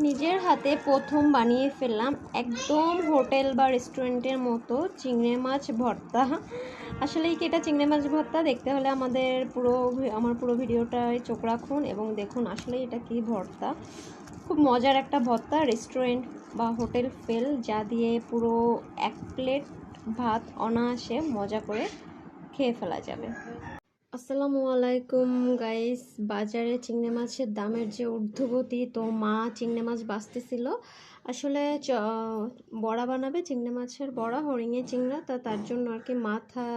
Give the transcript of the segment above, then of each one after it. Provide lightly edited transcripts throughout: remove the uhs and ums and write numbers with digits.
নিজের হাতে প্রথম বানিয়ে ফেললাম একদম হোটেল বা রেস্টুরেন্টের মতো চিংড়ি মাছ ভর্তা। আসলেই কি এটা চিংড়ি মাছ ভর্তা? দেখতে হলে আমার পুরো ভিডিওটায় চোখ রাখুন এবং দেখুন আসলে এটা কি ভর্তা। খুব মজার একটা ভর্তা, রেস্টুরেন্ট বা হোটেল ফেল, যা দিয়ে পুরো 1 প্লেট ভাত অনায়াসে মজা করে খেয়ে ফেলা যাবে। আসসালামু আলাইকুম গাইস। বাজারে চিংড়ি মাছের দামের যে ঊর্ধ্বগতি, তো মা চিংড়ি মাছ বাছতেছিল। আসলে বড়া বানাবে, চিংড়ি মাছের বড়া, হরিঙে চিংড়া, তার জন্য আর কি মাথা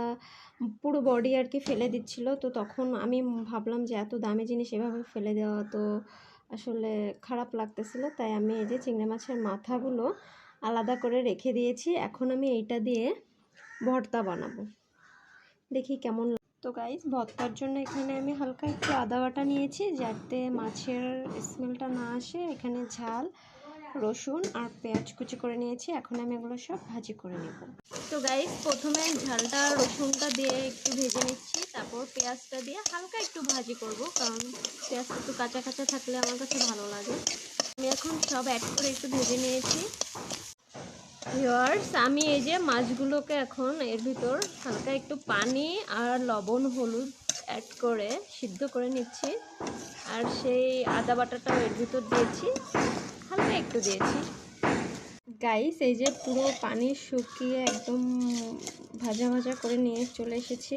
পুরো বডি আর কি ফেলে দিচ্ছিল। তো তখন আমি ভাবলাম যে এত দামি জিনিস এভাবে ফেলে দেওয়া তো আসলে খারাপ লাগতেছিল, তাই আমি এই যে চিংড়ি মাছের মাথাগুলো আলাদা করে রেখে দিয়েছি। এখন আমি এইটা দিয়ে ভর্তা বানাবো, দেখি কেমন। তো গাইস, ভর্তার জন্য এখানে আমি হালকা একটু আদা বাটা নিয়েছি যাতে মাছের স্মেলটা না আসে। এখানে ঝাল, রসুন আর পেঁয়াজ কুচি করে নিয়েছি। এখন আমি এগুলো সব ভাজি করে নেব। তো গাইস, প্রথমে ঝালটা রসুনটা দিয়ে একটু ভেজে নিচ্ছি, তারপর পেঁয়াজটা দিয়ে হালকা একটু ভাজি করব, কারণ পেঁয়াজটা একটু কাঁচা কাঁচা থাকলে আমার কাছে ভালো লাগে। আমি এখন সব অ্যাড করে একটু ভেজে নিয়েছি। ভিউয়ার্স, আমি এই যে মাছগুলোকে এখন এর ভিতর হালকা একটু পানি আর লবণ হলুদ অ্যাড করে সিদ্ধ করে নিচ্ছি, আর সেই আদা বাটাটাও এর ভিতর দিয়েছি, হালকা একটু দিয়েছি। গাইস, এই যে পুরো পানি শুকিয়ে একদম ভাজা ভাজা করে নিয়ে চলে এসেছি,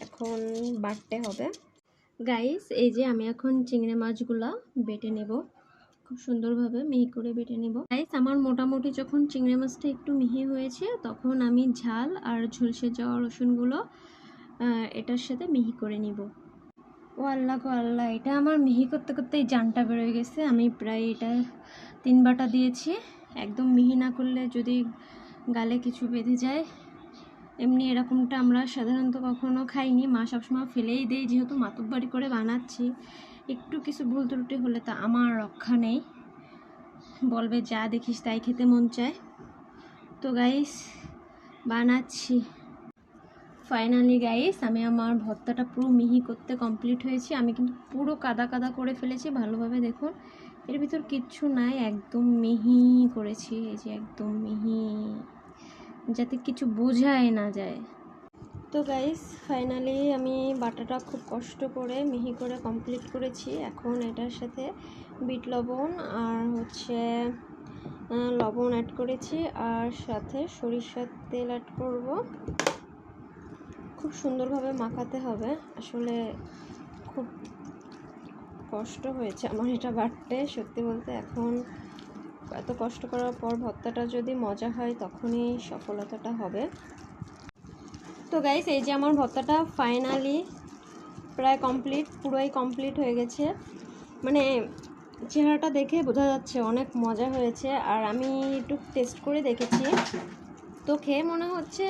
এখন বাটতে হবে। গাইস, এই যে আমি এখন চিংড়ি মাছগুলো বেটে নেব, খুব সুন্দরভাবে মিহি করে বেটে নিব। গাইস, আমার মোটামুটি যখন চিংড়ি মাছটা একটু মিহি হয়েছে, তখন আমি ঝাল আর ঝলসে যাওয়া রসুনগুলো এটার সাথে মিহি করে নিব। ও আল্লাহ গো আল্লাহ, এটা আমার মিহি করতে করতেই জানটা বেরোয় গেছে। আমি প্রায় এটা 3 বাটা দিয়েছি। একদম মিহি না করলে যদি গালে কিছু বেঁধে যায়। এমনি এরকমটা আমরা সাধারণত কখনো খাইনি, মা সবসময় ফেলেই দেয়, যেহেতু মাতুব্বাড়ি করে বানাচ্ছি। একটু কিছু ভুল ত্রুটি হলে তা আমার রক্ষা নেই, বলবে যা দেখিস তাই খেতে মন চায়। তো গাইস, বানাচ্ছি। ফাইনালি গাইস, আমি আমার ভর্তাটা পুরো মিহি করতে কমপ্লিট হয়েছি। আমি কিন্তু পুরো কাদা কাদা করে ফেলেছি, ভালোভাবে দেখুন, এর ভিতর কিচ্ছু নাই, একদম মিহি করেছি। এই যে একদম মিহি, যাতে কিছু বোঝাই না যায়। তো গাইস, ফাইনালি আমি বাটাটা খুব কষ্ট করে মিহি করে কমপ্লিট করেছি। এখন এটার সাথে বিট লবণ আর লবণ অ্যাড করেছি, আর সাথে সরিষার তেল অ্যাড করব। খুব সুন্দরভাবে মাখাতে হবে। আসলে খুব কষ্ট হয়েছে আমার এটা বাটতে, সত্যি বলতে। এখন এত কষ্ট করার পর ভর্তাটা যদি মজা হয়, তখনই সফলতাটা হবে। তো গাইস, এই যে আমার ভর্তাটা ফাইনালি প্রায় কমপ্লিট, পুরোই কমপ্লিট হয়ে গেছে। মানে চেহারাটা দেখে বোঝা যাচ্ছে অনেক মজা হয়েছে। আর আমি একটু টেস্ট করে দেখেছি, তো খেয়ে মনে হচ্ছে,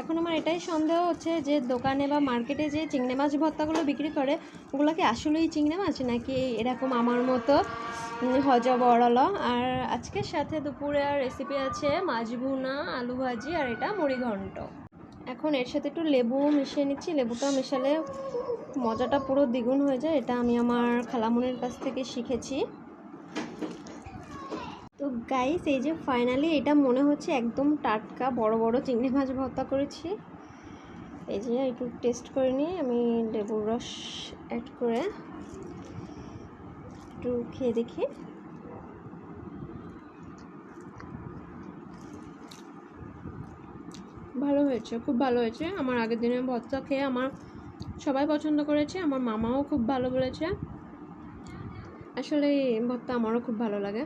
এখন আমার এটাই সন্দেহ হচ্ছে যে দোকানে বা মার্কেটে যে চিংড়ি মাছ ভর্তাগুলো বিক্রি করে, ওগুলো কি আসলেই চিংড়ি মাছ, নাকি এরকম আমার মতো হজবরল। আর আজকের সাথে দুপুরে রেসিপি আছে মাছ ভুনা, আলু ভাজি, আর এটা মুড়ি ঘন্ট। এখন এর সাথে একটু লেবু মিশিয়ে নিচ্ছি। লেবুটা মেশালে মজাটা পুরো দ্বিগুণ হয়ে যায়। এটা আমি আমার খালামুনির কাছ থেকে শিখেছি। তো গাইস, এই যে ফাইনালি এটা মনে হচ্ছে একদম টাটকা বড় বড় চিংড়ি মাছ ভর্তা করেছি। এই যে একটু টেস্ট করে নিই, আমি লেবুর রস অ্যাড করে একটু খেয়ে দেখি। ভালো হয়েছে, খুব ভালো হয়েছে। আমার আগের দিনের ভর্তা খেয়ে আমার সবাই পছন্দ করেছে, আমার মামাও খুব ভালো বলেছে। আসলে এই ভর্তা আমারও খুব ভালো লাগে।